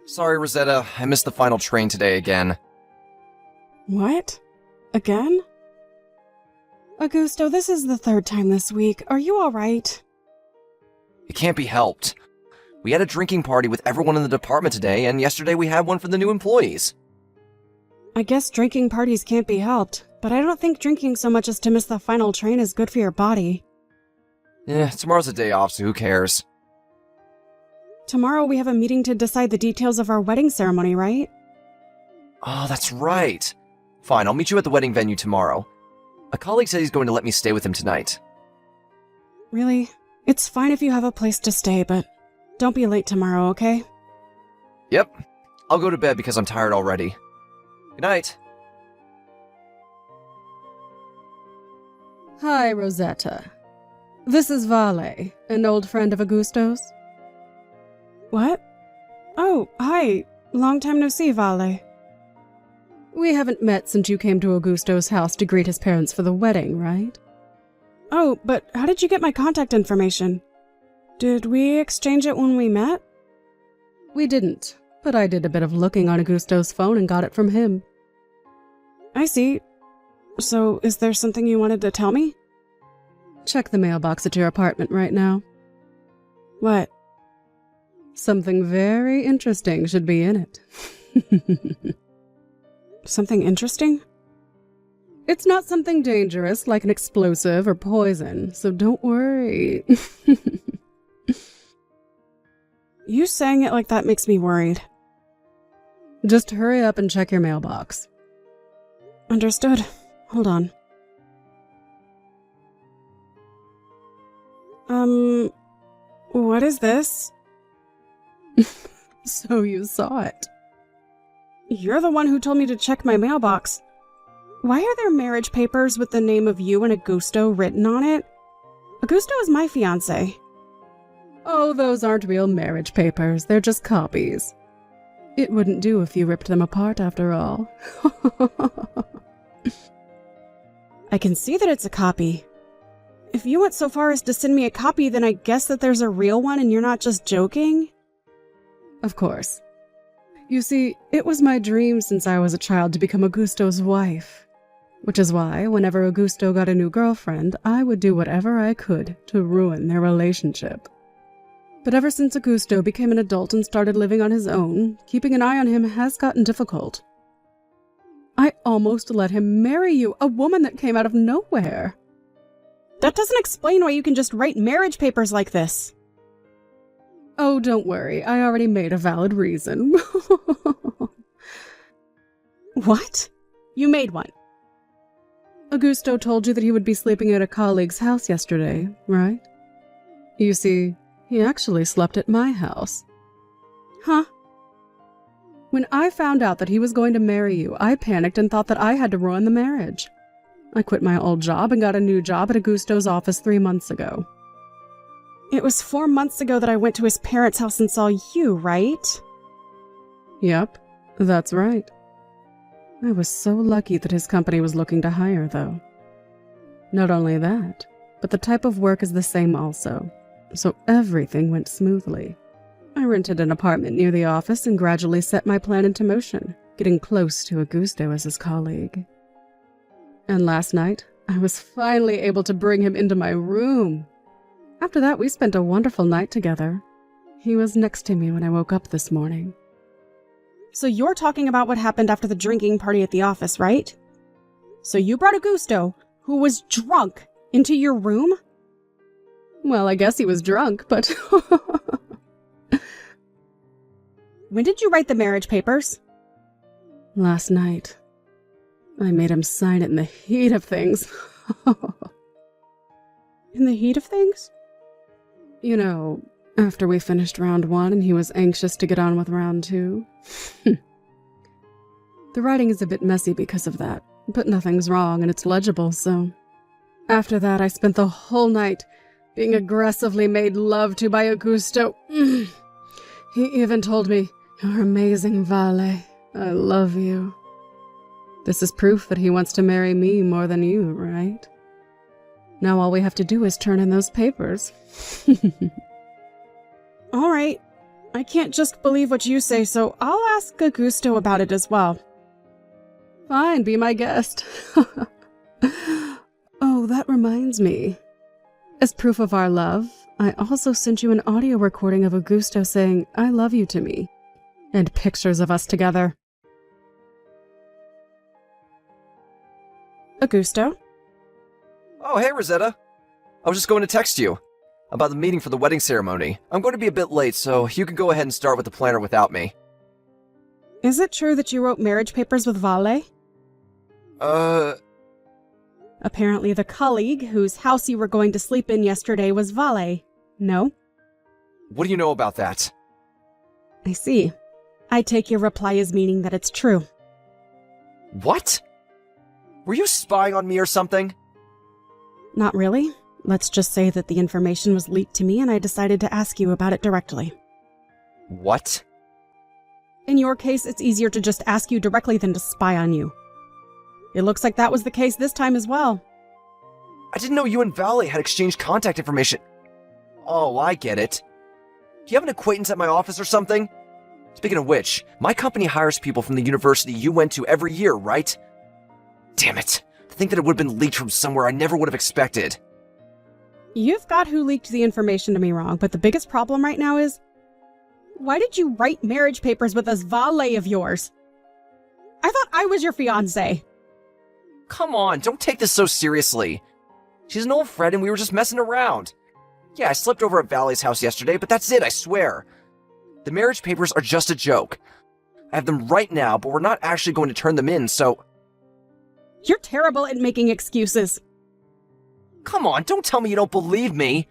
Sorry, Rosetta, I missed the final train today again. What? Again? Augusto, this is the third time this week. Are you alright? It can't be helped. We had a drinking party with everyone in the department today, and yesterday we had one for the new employees. I guess drinking parties can't be helped, but I don't think drinking so much as to miss the final train is good for your body. Tomorrow's a day off, so who cares? Tomorrow we have a meeting to decide the details of our wedding ceremony, right? Oh, that's right. Fine, I'll meet you at the wedding venue tomorrow. A colleague said he's going to let me stay with him tonight. Really? It's fine if you have a place to stay, but don't be late tomorrow, okay? Yep. I'll go to bed because I'm tired already. Good night. Hi, Rosetta. This is Vale, an old friend of Augusto's. What? Oh, hi. Long time no see, Vale. We haven't met since you came to Augusto's house to greet his parents for the wedding, right? Oh, but how did you get my contact information? Did we exchange it when we met? We didn't, but I did a bit of looking on Augusto's phone and got it from him. I see. So, is there something you wanted to tell me? Check the mailbox at your apartment right now. What? Something very interesting should be in it. Something interesting? It's not something dangerous like an explosive or poison, so don't worry. You saying it like that makes me worried. Just hurry up and check your mailbox. Understood. Hold on. What is this? So you saw it. You're the one who told me to check my mailbox. Why are there marriage papers with the name of you and Augusto written on it? Augusto is my fiancé. Oh, those aren't real marriage papers. They're just copies. It wouldn't do if you ripped them apart after all. I can see that it's a copy. If you went so far as to send me a copy, then I guess that there's a real one and you're not just joking? Of course. You see, it was my dream since I was a child to become Augusto's wife. Which is why, whenever Augusto got a new girlfriend, I would do whatever I could to ruin their relationship. But ever since Augusto became an adult and started living on his own, keeping an eye on him has gotten difficult. I almost let him marry you, a woman that came out of nowhere. That doesn't explain why you can just write marriage papers like this. Oh, don't worry. I already made a valid reason. What? You made one? Augusto told you that he would be sleeping at a colleague's house yesterday, right? You see, he actually slept at my house. Huh? When I found out that he was going to marry you, I panicked and thought that I had to ruin the marriage. I quit my old job and got a new job at Augusto's office 3 months ago. It was 4 months ago that I went to his parents' house and saw you, right? Yep, that's right. I was so lucky that his company was looking to hire, though. Not only that, but the type of work is the same also, so everything went smoothly. I rented an apartment near the office and gradually set my plan into motion, getting close to Augusto as his colleague. And last night, I was finally able to bring him into my room. After that, we spent a wonderful night together. He was next to me when I woke up this morning. So you're talking about what happened after the drinking party at the office, right? So you brought Augusto, who was drunk, into your room? Well, I guess he was drunk, but... When did you write the marriage papers? Last night. I made him sign it in the heat of things. In the heat of things? You know, after we finished round 1 and he was anxious to get on with round 2. The writing is a bit messy because of that, but nothing's wrong and it's legible, so... After that, I spent the whole night being aggressively made love to by Augusto. He even told me, "You're amazing, Vale. I love you." This is proof that he wants to marry me more than you, right? Now all we have to do is turn in those papers. All right. I can't just believe what you say, so I'll ask Augusto about it as well. Fine, be my guest. Oh, that reminds me. As proof of our love, I also sent you an audio recording of Augusto saying, "I love you" to me, and pictures of us together. Augusto? Oh, hey, Rosetta. I was just going to text you about the meeting for the wedding ceremony. I'm going to be a bit late, so you can go ahead and start with the planner without me. Is it true that you wrote marriage papers with Vale? Apparently the colleague whose house you were going to sleep in yesterday was Vale. No? What do you know about that? I see. I take your reply as meaning that it's true. What? Were you spying on me or something? Not really. Let's just say that the information was leaked to me and I decided to ask you about it directly. What? In your case, it's easier to just ask you directly than to spy on you. It looks like that was the case this time as well. I didn't know you and Valley had exchanged contact information. Oh, I get it. Do you have an acquaintance at my office or something? Speaking of which, my company hires people from the university you went to every year, right? Damn it. To think that it would have been leaked from somewhere I never would have expected. You've got who leaked the information to me wrong, but the biggest problem right now is, why did you write marriage papers with this valet of yours? I thought I was your fiancé. Come on, don't take this so seriously. She's an old friend and we were just messing around. Yeah, I slept over at Valley's house yesterday, but that's it, I swear. The marriage papers are just a joke. I have them right now, but we're not actually going to turn them in, so... You're terrible at making excuses. Come on, don't tell me you don't believe me.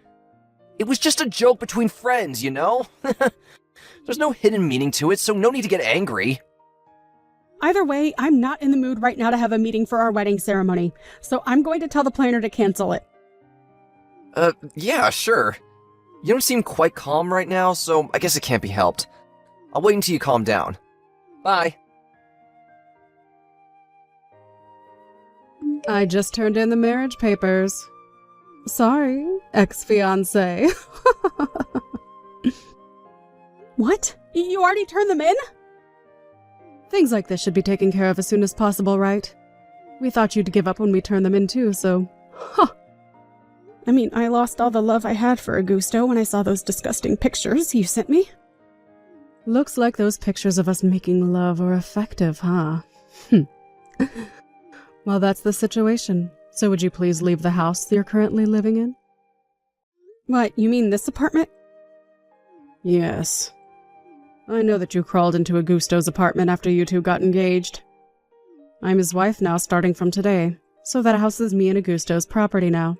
It was just a joke between friends, you know? There's no hidden meaning to it, so no need to get angry. Either way, I'm not in the mood right now to have a meeting for our wedding ceremony, so I'm going to tell the planner to cancel it. Yeah, sure. You don't seem quite calm right now, so I guess it can't be helped. I'll wait until you calm down. Bye. I just turned in the marriage papers. Sorry, ex-fiancé. What? You already turned them in? Things like this should be taken care of as soon as possible, right? We thought you'd give up when we turned them in too, so... Huh. I mean, I lost all the love I had for Augusto when I saw those disgusting pictures you sent me. Looks like those pictures of us making love are effective, huh? Well, that's the situation. So would you please leave the house you're currently living in? What, you mean this apartment? Yes. I know that you crawled into Augusto's apartment after you two got engaged. I'm his wife now starting from today, so that house is me and Augusto's property now.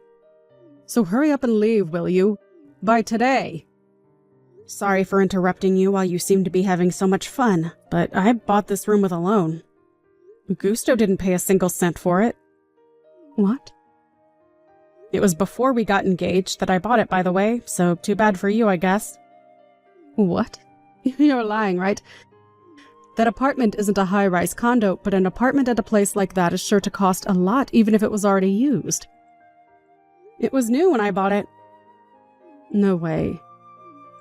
So hurry up and leave, will you? By today! Sorry for interrupting you while you seem to be having so much fun, but I bought this room with a loan. Augusto didn't pay a single cent for it. What? It was before we got engaged that I bought it, by the way, so too bad for you, I guess. What? You're lying, right? That apartment isn't a high-rise condo, but an apartment at a place like that is sure to cost a lot, even if it was already used. It was new when I bought it. No way.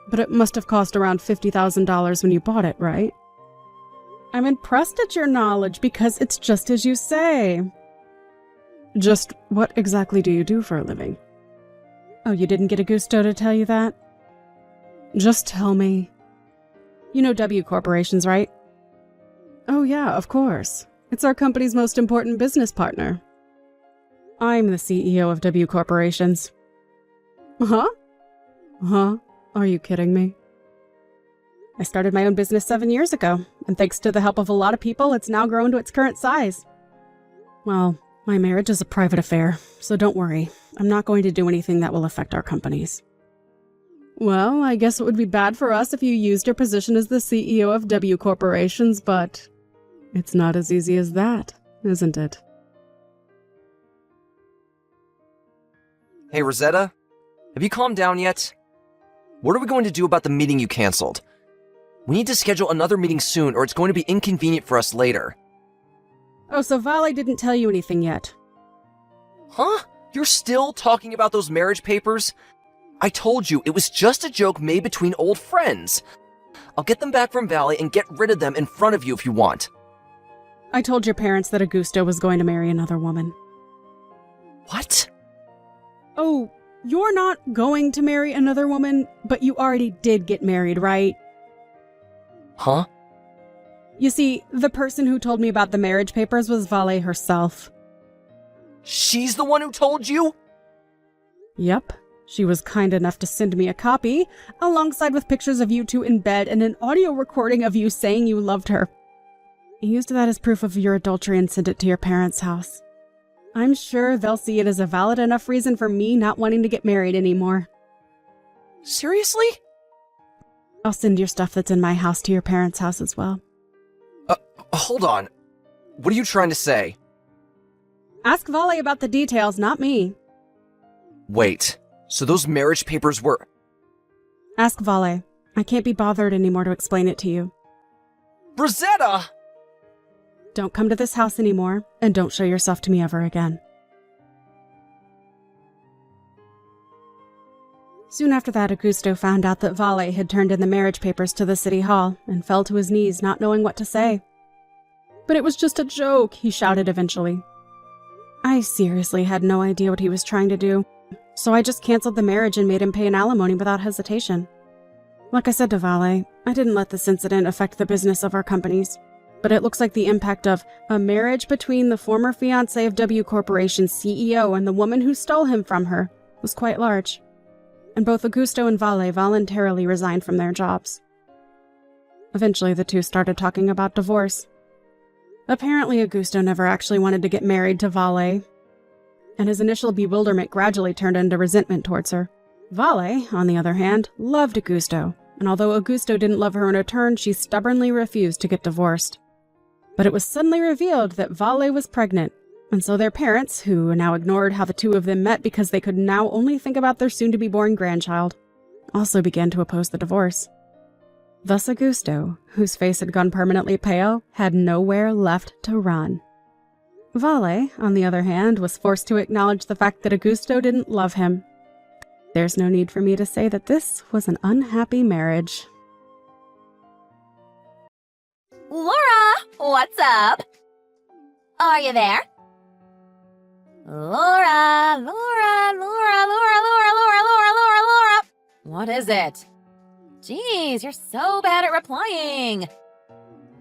But it must have cost around $50,000 when you bought it, right? I'm impressed at your knowledge because it's just as you say. Just what exactly do you do for a living? Oh, you didn't get Augusto to tell you that? Just tell me. You know W Corporations, right? Oh yeah, of course. It's our company's most important business partner. I'm the CEO of W Corporations. Huh? Huh? Are you kidding me? I started my own business 7 years ago, and thanks to the help of a lot of people, it's now grown to its current size. Well, my marriage is a private affair, so don't worry. I'm not going to do anything that will affect our companies. Well, I guess it would be bad for us if you used your position as the CEO of W Corporations, but it's not as easy as that, isn't it? Hey, Rosetta? Have you calmed down yet? What are we going to do about the meeting you canceled? We need to schedule another meeting soon, or it's going to be inconvenient for us later. Oh, so Vale didn't tell you anything yet? Huh? You're still talking about those marriage papers? I told you, it was just a joke made between old friends. I'll get them back from Valley and get rid of them in front of you if you want. I told your parents that Augusto was going to marry another woman. What? Oh, you're not going to marry another woman, but you already did get married, right? Huh? You see, the person who told me about the marriage papers was Vale herself. She's the one who told you? Yep. She was kind enough to send me a copy, alongside with pictures of you two in bed and an audio recording of you saying you loved her. I used that as proof of your adultery and sent it to your parents' house. I'm sure they'll see it as a valid enough reason for me not wanting to get married anymore. Seriously? I'll send your stuff that's in my house to your parents' house as well. Hold on. What are you trying to say? Ask Vale about the details, not me. Wait, so those marriage papers were... Ask Vale. I can't be bothered anymore to explain it to you. Rosetta! Don't come to this house anymore, and don't show yourself to me ever again. Soon after that, Augusto found out that Vale had turned in the marriage papers to the city hall and fell to his knees, not knowing what to say. But it was just a joke, he shouted eventually. I seriously had no idea what he was trying to do, so I just canceled the marriage and made him pay an alimony without hesitation. Like I said to Vale, I didn't let this incident affect the business of our companies, but it looks like the impact of a marriage between the former fiancé of W Corporation's CEO and the woman who stole him from her was quite large, and both Augusto and Vale voluntarily resigned from their jobs. Eventually, the two started talking about divorce. Apparently, Augusto never actually wanted to get married to Vale, and his initial bewilderment gradually turned into resentment towards her. Vale, on the other hand, loved Augusto, and although Augusto didn't love her in return, she stubbornly refused to get divorced. But it was suddenly revealed that Vale was pregnant, and so their parents, who now ignored how the two of them met because they could now only think about their soon-to-be-born grandchild, also began to oppose the divorce. Thus Augusto, whose face had gone permanently pale, had nowhere left to run. Vale, on the other hand, was forced to acknowledge the fact that Augusto didn't love him. There's no need for me to say that this was an unhappy marriage. Laura, what's up? Are you there? Laura, Laura, Laura, Laura, Laura, Laura, Laura, Laura, Laura. What is it? Jeez, you're so bad at replying.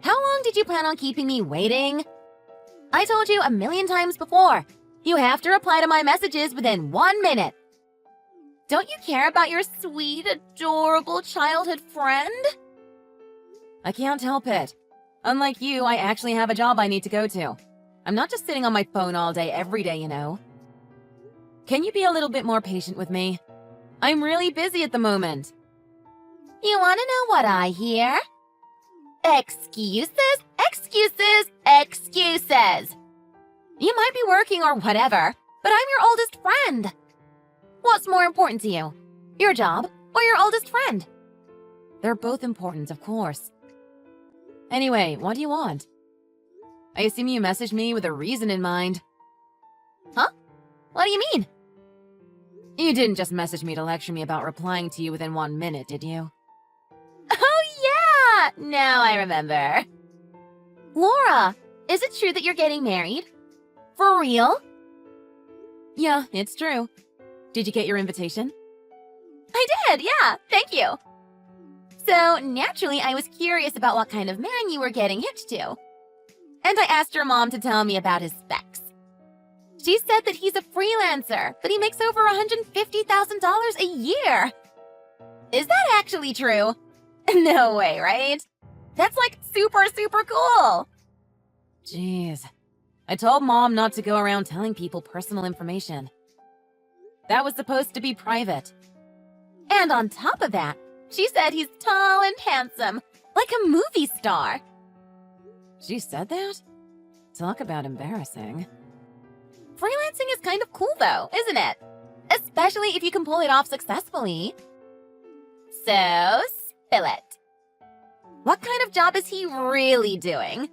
How long did you plan on keeping me waiting? I told you a million times before. You have to reply to my messages within 1 minute. Don't you care about your sweet, adorable childhood friend? I can't help it. Unlike you, I actually have a job I need to go to. I'm not just sitting on my phone all day, every day, you know. Can you be a little bit more patient with me? I'm really busy at the moment. You want to know what I hear? Excuses, excuses, excuses. You might be working or whatever, but I'm your oldest friend. What's more important to you? Your job or your oldest friend? They're both important, of course. Anyway, what do you want? I assume you messaged me with a reason in mind. Huh? What do you mean? You didn't just message me to lecture me about replying to you within 1 minute, did you? Oh yeah! Now I remember. Laura, is it true that you're getting married? For real? Yeah, it's true. Did you get your invitation? I did, yeah, thank you. So, naturally, I was curious about what kind of man you were getting hitched to. And I asked your mom to tell me about his specs. She said that he's a freelancer, but he makes over $150,000 a year. Is that actually true? No way, right? That's like super, super cool. Jeez. I told Mom not to go around telling people personal information. That was supposed to be private. And on top of that, she said he's tall and handsome, like a movie star. She said that? Talk about embarrassing. Freelancing is kind of cool though, isn't it? Especially if you can pull it off successfully. So, spill it. What kind of job is he really doing?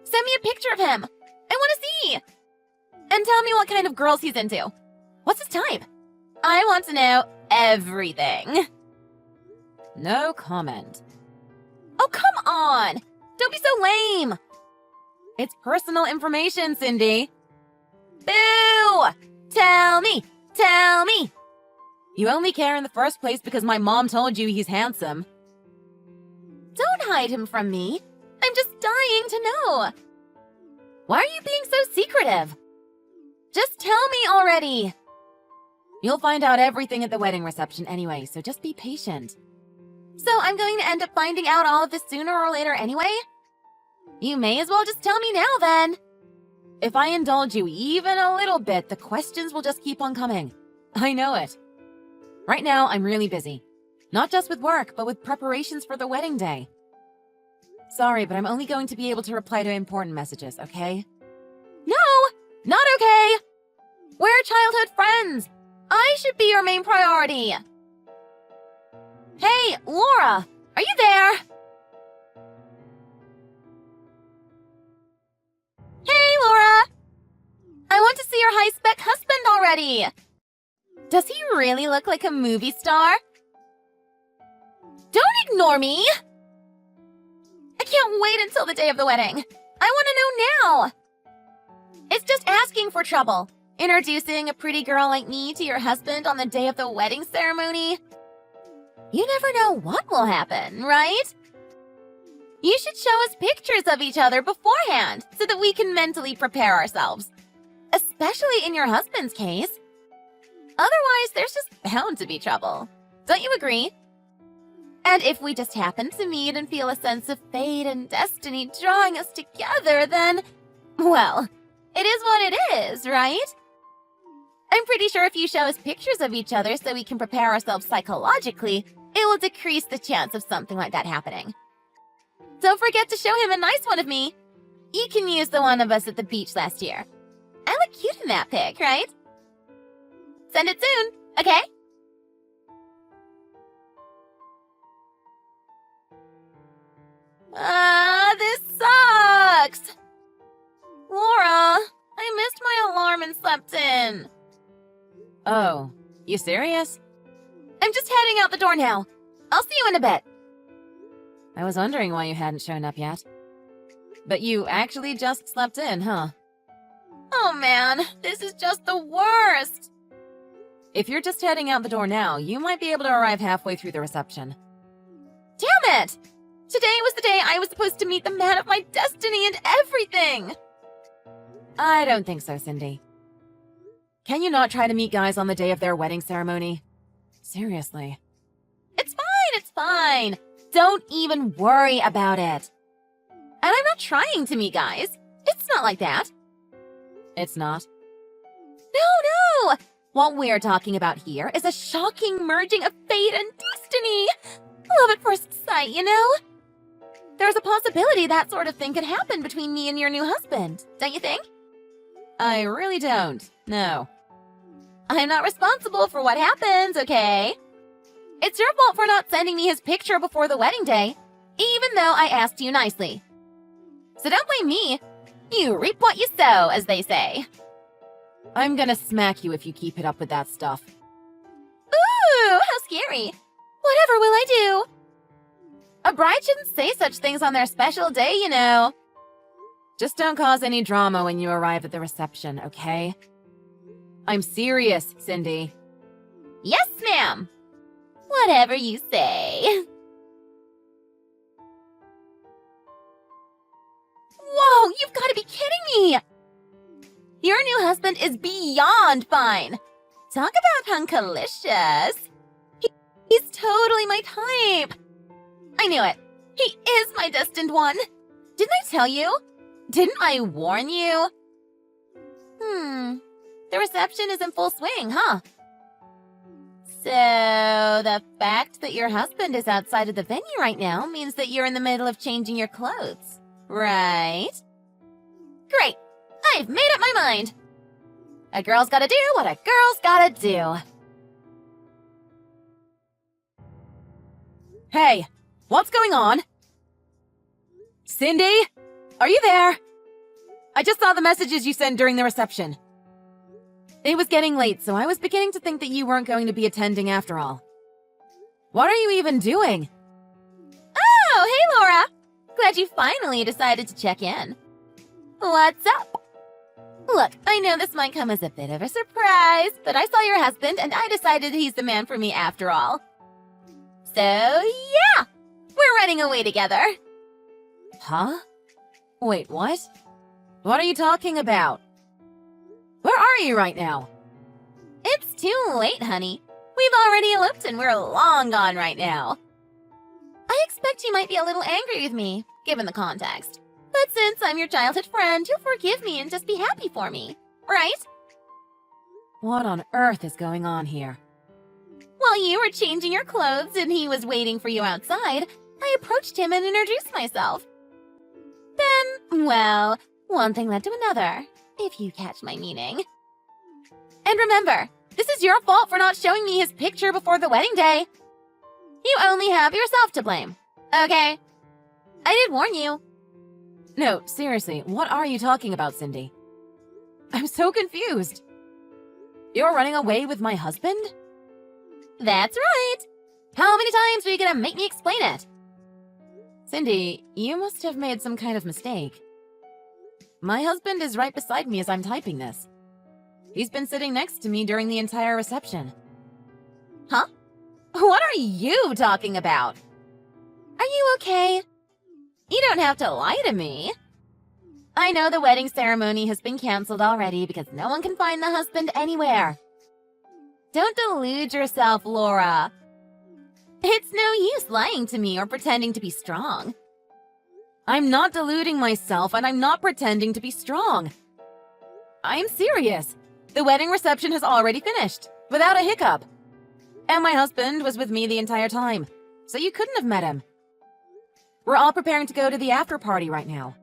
Send me a picture of him. I want to see. And tell me what kind of girls he's into. What's his type? I want to know everything. No comment. Oh, come on! Don't be so lame! It's personal information, Cindy. Boo! Tell me! Tell me! You only care in the first place because my mom told you he's handsome. Don't hide him from me. I'm just dying to know. Why are you being so secretive? Just tell me already. You'll find out everything at the wedding reception anyway, so just be patient. So I'm going to end up finding out all of this sooner or later anyway? You may as well just tell me now then. If I indulge you even a little bit, the questions will just keep on coming. I know it. Right now, I'm really busy. Not just with work, but with preparations for the wedding day. Sorry, but I'm only going to be able to reply to important messages, okay? No! Not okay! We're childhood friends! I should be your main priority! Hey, Laura! Are you there? Hey, Laura! I want to see your high-spec husband already! Does he really look like a movie star? Don't ignore me! I can't wait until the day of the wedding. I want to know now! It's just asking for trouble. Introducing a pretty girl like me to your husband on the day of the wedding ceremony. You never know what will happen, right? You should show us pictures of each other beforehand so that we can mentally prepare ourselves. Especially in your husband's case. Otherwise, there's just bound to be trouble. Don't you agree? And if we just happen to meet and feel a sense of fate and destiny drawing us together, then, well, it is what it is, right? I'm pretty sure if you show us pictures of each other so we can prepare ourselves psychologically, it will decrease the chance of something like that happening. Don't forget to show him a nice one of me. You can use the one of us at the beach last year. I look cute in that pic, right? Send it soon, okay? This sucks! Laura, I missed my alarm and slept in. Oh, you serious? I'm just heading out the door now. I'll see you in a bit. I was wondering why you hadn't shown up yet. But you actually just slept in, huh? Oh man, this is just the worst! If you're just heading out the door now, you might be able to arrive halfway through the reception. Damn it! Today was the day I was supposed to meet the man of my destiny and everything! I don't think so, Cindy. Can you not try to meet guys on the day of their wedding ceremony? Seriously. It's fine. Don't even worry about it. And I'm not trying to meet guys. It's not like that. It's not? No! What we're talking about here is a shocking merging of fate and destiny. Love at first sight, you know? There's a possibility that sort of thing could happen between me and your new husband, don't you think? I really don't, no. I'm not responsible for what happens, okay? It's your fault for not sending me his picture before the wedding day, even though I asked you nicely. So don't blame me. You reap what you sow, as they say. I'm gonna smack you if you keep it up with that stuff. Ooh, how scary. Whatever will I do? A bride shouldn't say such things on their special day, you know. Just don't cause any drama when you arrive at the reception, okay? I'm serious, Cindy. Yes, ma'am. Whatever you say. Whoa, you've got to be kidding me! Your new husband is beyond fine. Talk about hunkalicious. He's totally my type. I knew it. He is my destined one. Didn't I tell you? Didn't I warn you? The reception is in full swing, huh? So, the fact that your husband is outside of the venue right now means that you're in the middle of changing your clothes, right? Great! I've made up my mind! A girl's gotta do what a girl's gotta do. Hey, what's going on? Cindy? Are you there? I just saw the messages you sent during the reception. It was getting late, so I was beginning to think that you weren't going to be attending after all. What are you even doing? Oh, hey, Laura! Glad you finally decided to check in. What's up? Look, I know this might come as a bit of a surprise, but I saw your husband and I decided he's the man for me after all. So, yeah! We're running away together. Huh? Wait, what? What are you talking about? Where are you right now? It's too late, honey. We've already eloped and we're long gone right now. I expect you might be a little angry with me, given the context. But since I'm your childhood friend, you'll forgive me and just be happy for me, right? What on earth is going on here? While you were changing your clothes and he was waiting for you outside, I approached him and introduced myself. Then, well, one thing led to another, if you catch my meaning. And remember, this is your fault for not showing me his picture before the wedding day. You only have yourself to blame, okay? I did warn you. No, seriously, what are you talking about, Cindy? I'm so confused. You're running away with my husband? That's right. How many times are you gonna make me explain it? Cindy, you must have made some kind of mistake. My husband is right beside me as I'm typing this. He's been sitting next to me during the entire reception. Huh? What are you talking about? Are you okay? You don't have to lie to me. I know the wedding ceremony has been canceled already because no one can find the husband anywhere. Don't delude yourself, Laura. It's no use lying to me or pretending to be strong. I'm not deluding myself and I'm not pretending to be strong. I'm serious. The wedding reception has already finished, without a hiccup. And my husband was with me the entire time, so you couldn't have met him. We're all preparing to go to the after party right now.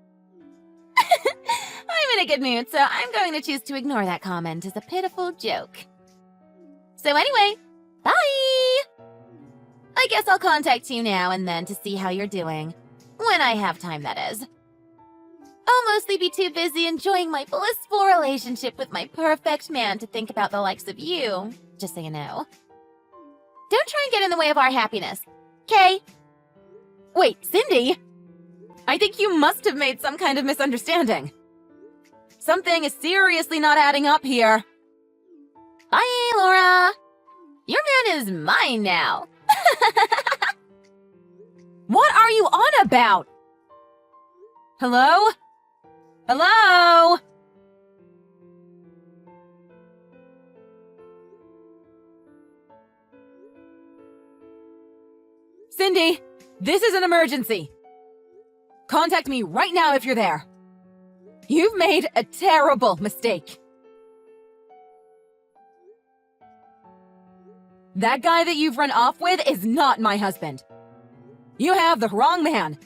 I'm in a good mood, so I'm going to choose to ignore that comment as a pitiful joke. So anyway, bye! I guess I'll contact you now and then to see how you're doing. When I have time, that is. I'll mostly be too busy enjoying my blissful relationship with my perfect man to think about the likes of you, just so you know. Don't try and get in the way of our happiness, okay? Wait, Cindy! I think you must have made some kind of misunderstanding. Something is seriously not adding up here. Bye, Laura! Your man is mine now. What are you on about? Hello? Hello? Cindy, this is an emergency. Contact me right now if you're there. You've made a terrible mistake. That guy that you've run off with is not my husband. You have the wrong man.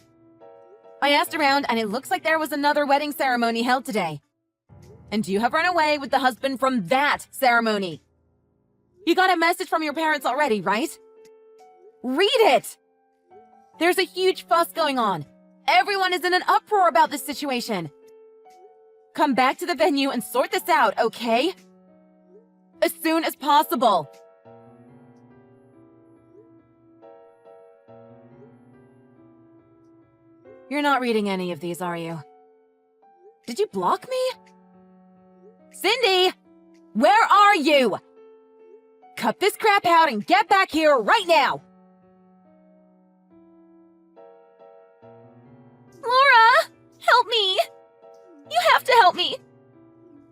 I asked around and it looks like there was another wedding ceremony held today. And you have run away with the husband from that ceremony. You got a message from your parents already, right? Read it! There's a huge fuss going on. Everyone is in an uproar about this situation. Come back to the venue and sort this out, okay? As soon as possible. You're not reading any of these, are you? Did you block me? Cindy! Where are you? Cut this crap out and get back here right now! Laura! Help me! You have to help me!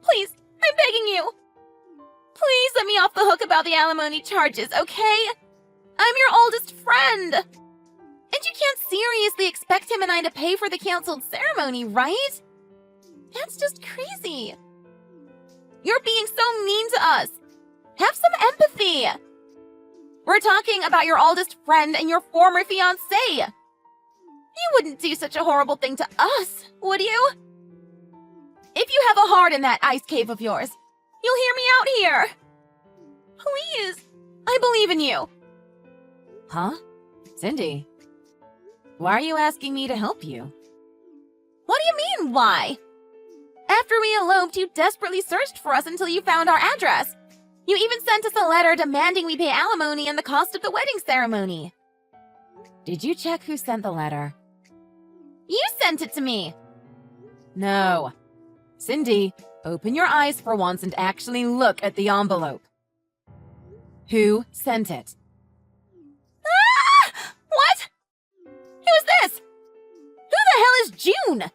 Please, I'm begging you! Please let me off the hook about the alimony charges, okay? I'm your oldest friend! And you can't seriously expect him and I to pay for the canceled ceremony, right? That's just crazy. You're being so mean to us. Have some empathy. We're talking about your oldest friend and your former fiancé. You wouldn't do such a horrible thing to us, would you? If you have a heart in that ice cave of yours, you'll hear me out here. Please, I believe in you. Huh? Cindy? Why are you asking me to help you? What do you mean, why? After we eloped, you desperately searched for us until you found our address. You even sent us a letter demanding we pay alimony and the cost of the wedding ceremony. Did you check who sent the letter? You sent it to me! No. Cindy, open your eyes for once and actually look at the envelope. Who sent it? Ah! What? Who is this? Who the hell is June?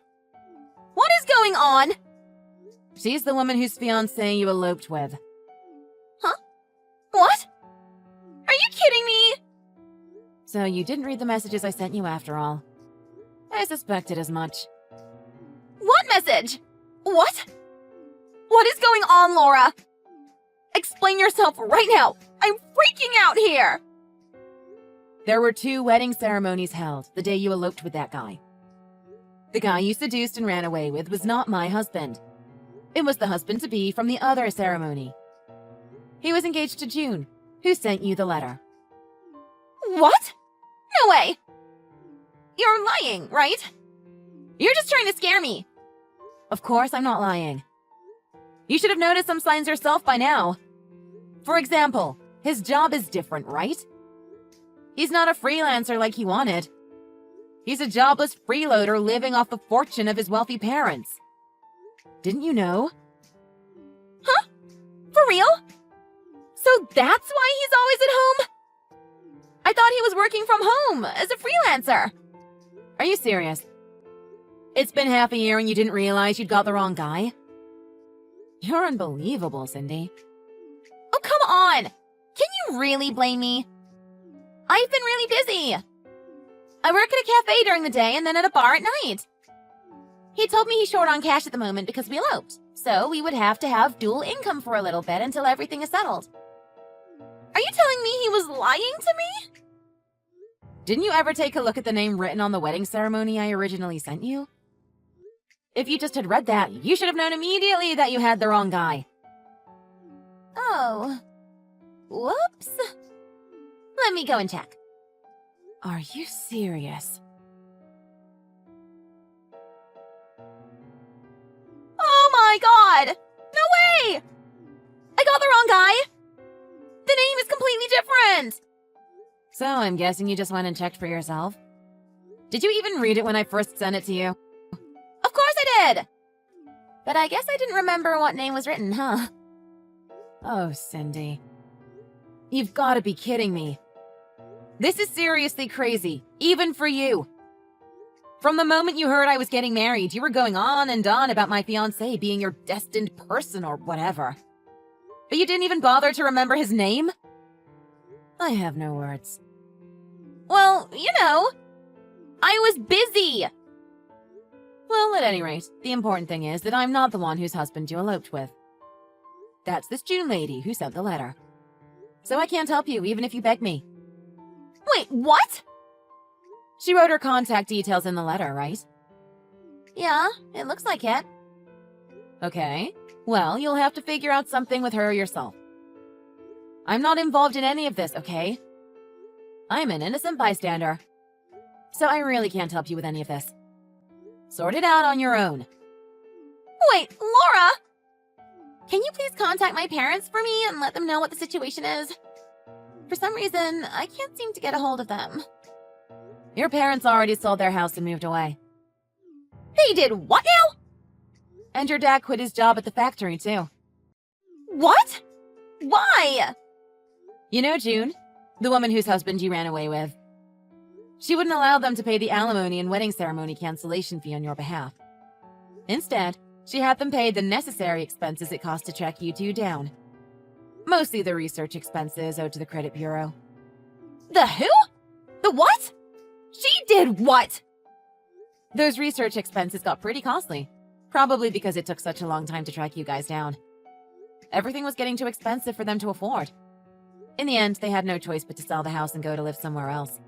What is going on? She's the woman whose fiancé you eloped with. Huh? What? Are you kidding me? So you didn't read the messages I sent you after all. I suspected as much. What message? What? What is going on, Laura? Explain yourself right now. I'm freaking out here. There were 2 wedding ceremonies held the day you eloped with that guy. The guy you seduced and ran away with was not my husband. It was the husband-to-be from the other ceremony. He was engaged to June, who sent you the letter. What? No way! You're lying, right? You're just trying to scare me. Of course I'm not lying. You should have noticed some signs yourself by now. For example, his job is different, right? He's not a freelancer like he wanted. He's a jobless freeloader living off the fortune of his wealthy parents. Didn't you know? Huh? For real? So that's why he's always at home? I thought he was working from home as a freelancer. Are you serious? It's been half a year and you didn't realize you'd got the wrong guy? You're unbelievable, Cindy. Oh, come on! Can you really blame me? I've been really busy. I work at a cafe during the day and then at a bar at night. He told me he's short on cash at the moment because we eloped, so we would have to have dual income for a little bit until everything is settled. Are you telling me he was lying to me? Didn't you ever take a look at the name written on the wedding ceremony I originally sent you? If you just had read that, you should have known immediately that you had the wrong guy. Oh. Whoops. Let me go and check. Are you serious? Oh my god! No way! I got the wrong guy! The name is completely different! So I'm guessing you just went and checked for yourself? Did you even read it when I first sent it to you? Of course I did! But I guess I didn't remember what name was written, huh? Oh, Cindy. You've got to be kidding me. This is seriously crazy, even for you. From the moment you heard I was getting married, you were going on and on about my fiancé being your destined person or whatever. But you didn't even bother to remember his name? I have no words. Well, you know, I was busy. Well, at any rate, the important thing is that I'm not the one whose husband you eloped with. That's this June lady who sent the letter. So I can't help you even if you beg me. Wait, what? She wrote her contact details in the letter, right? Yeah, it looks like it. Okay, well, you'll have to figure out something with her yourself. I'm not involved in any of this, okay? I'm an innocent bystander. So I really can't help you with any of this. Sort it out on your own. Wait, Laura! Can you please contact my parents for me and let them know what the situation is? For some reason, I can't seem to get a hold of them. Your parents already sold their house and moved away. They did what now? And your dad quit his job at the factory, too. What? Why? You know June, the woman whose husband you ran away with. She wouldn't allow them to pay the alimony and wedding ceremony cancellation fee on your behalf. Instead, she had them pay the necessary expenses it cost to track you two down. Mostly the research expenses owed to the credit bureau. The who? The what? She did what? Those research expenses got pretty costly. Probably because it took such a long time to track you guys down. Everything was getting too expensive for them to afford. In the end, they had no choice but to sell the house and go to live somewhere else.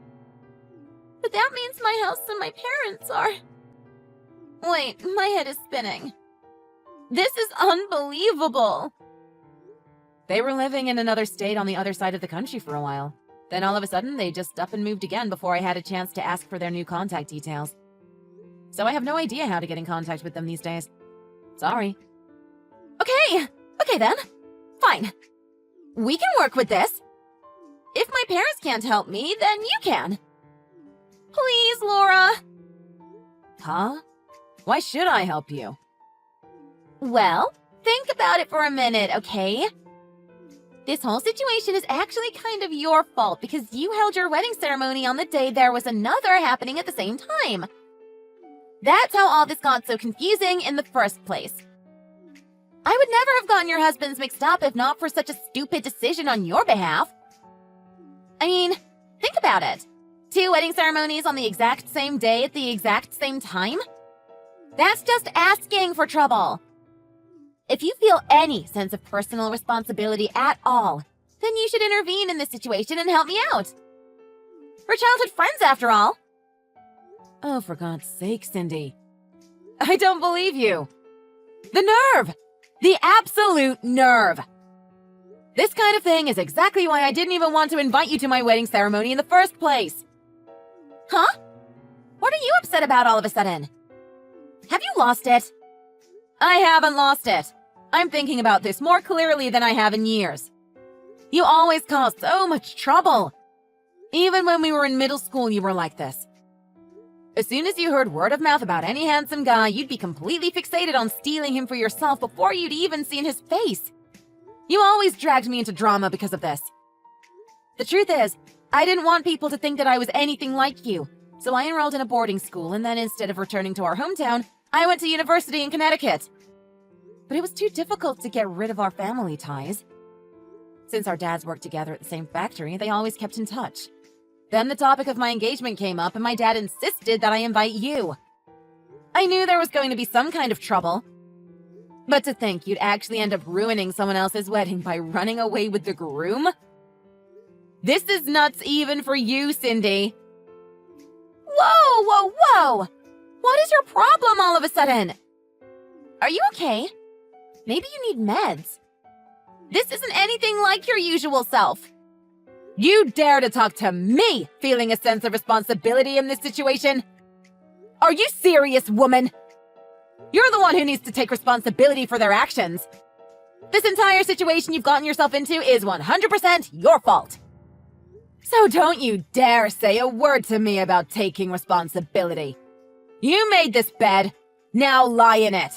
But that means my house and my parents are... Wait, my head is spinning. This is unbelievable. They were living in another state on the other side of the country for a while. Then all of a sudden, they just up and moved again before I had a chance to ask for their new contact details. So I have no idea how to get in contact with them these days. Sorry. Okay then. Fine. We can work with this. If my parents can't help me, then you can. Please, Laura. Huh? Why should I help you? Well, think about it for a minute, okay? This whole situation is actually kind of your fault because you held your wedding ceremony on the day there was another happening at the same time. That's how all this got so confusing in the first place. I would never have gotten your husbands mixed up if not for such a stupid decision on your behalf. I mean, think about it. 2 wedding ceremonies on the exact same day at the exact same time? That's just asking for trouble. If you feel any sense of personal responsibility at all, then you should intervene in this situation and help me out. We're childhood friends, after all. Oh, for God's sake, Cindy. I don't believe you. The nerve! The absolute nerve! This kind of thing is exactly why I didn't even want to invite you to my wedding ceremony in the first place. Huh? What are you upset about all of a sudden? Have you lost it? I haven't lost it. I'm thinking about this more clearly than I have in years. You always cause so much trouble. Even when we were in middle school, you were like this. As soon as you heard word of mouth about any handsome guy, you'd be completely fixated on stealing him for yourself before you'd even seen his face. You always dragged me into drama because of this. The truth is, I didn't want people to think that I was anything like you, so I enrolled in a boarding school, and then instead of returning to our hometown, I went to university in Connecticut. But it was too difficult to get rid of our family ties. Since our dads worked together at the same factory, they always kept in touch. Then the topic of my engagement came up, and my dad insisted that I invite you. I knew there was going to be some kind of trouble. But to think you'd actually end up ruining someone else's wedding by running away with the groom? This is nuts even for you, Cindy. Whoa, whoa, whoa! What is your problem all of a sudden? Are you okay? Maybe you need meds. This isn't anything like your usual self. You dare to talk to me feeling a sense of responsibility in this situation? Are you serious, woman? You're the one who needs to take responsibility for their actions. This entire situation you've gotten yourself into is 100% your fault. So don't you dare say a word to me about taking responsibility. You made this bed. Now lie in it.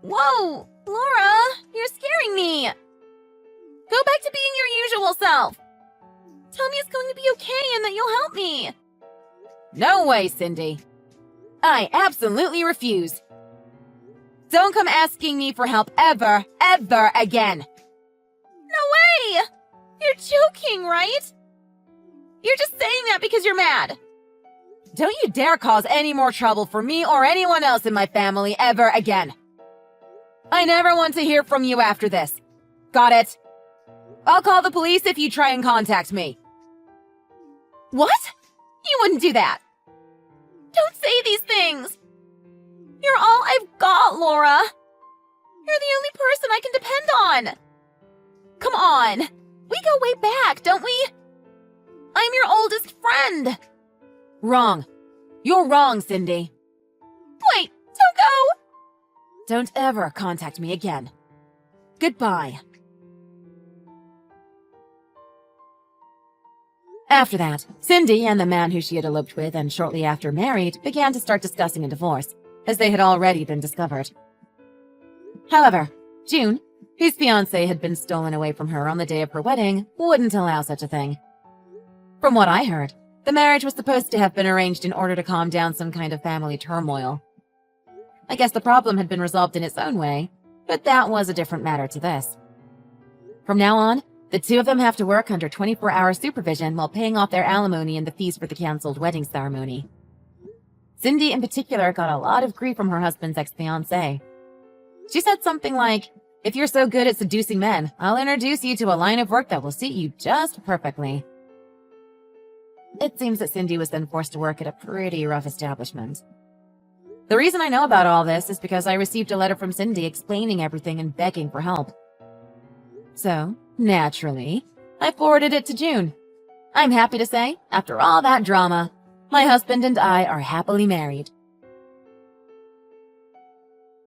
Whoa, Laura, you're scaring me. Go back to being your usual self. Tell me it's going to be okay and that you'll help me. No way, Cindy. I absolutely refuse. Don't come asking me for help ever, ever again. No way! You're joking, right? You're just saying that because you're mad. Don't you dare cause any more trouble for me or anyone else in my family ever again. I never want to hear from you after this. Got it? I'll call the police if you try and contact me. What? You wouldn't do that. Don't say these things. You're all I've got, Laura. You're the only person I can depend on. Come on. We go way back, don't we? I'm your oldest friend. Wrong. You're wrong, Cindy. Wait, don't go. Don't ever contact me again. Goodbye. After that, Cindy and the man who she had eloped with and shortly after married began to start discussing a divorce, as they had already been discovered. However, June, whose fiancé had been stolen away from her on the day of her wedding, wouldn't allow such a thing. From what I heard, the marriage was supposed to have been arranged in order to calm down some kind of family turmoil. I guess the problem had been resolved in its own way, but that was a different matter to this. From now on, the two of them have to work under 24-hour supervision while paying off their alimony and the fees for the cancelled wedding ceremony. Cindy, in particular, got a lot of grief from her husband's ex-fiancé. She said something like, "If you're so good at seducing men, I'll introduce you to a line of work that will suit you just perfectly." It seems that Cindy was then forced to work at a pretty rough establishment. The reason I know about all this is because I received a letter from Cindy explaining everything and begging for help. So, naturally, I forwarded it to June. I'm happy to say, after all that drama, my husband and I are happily married.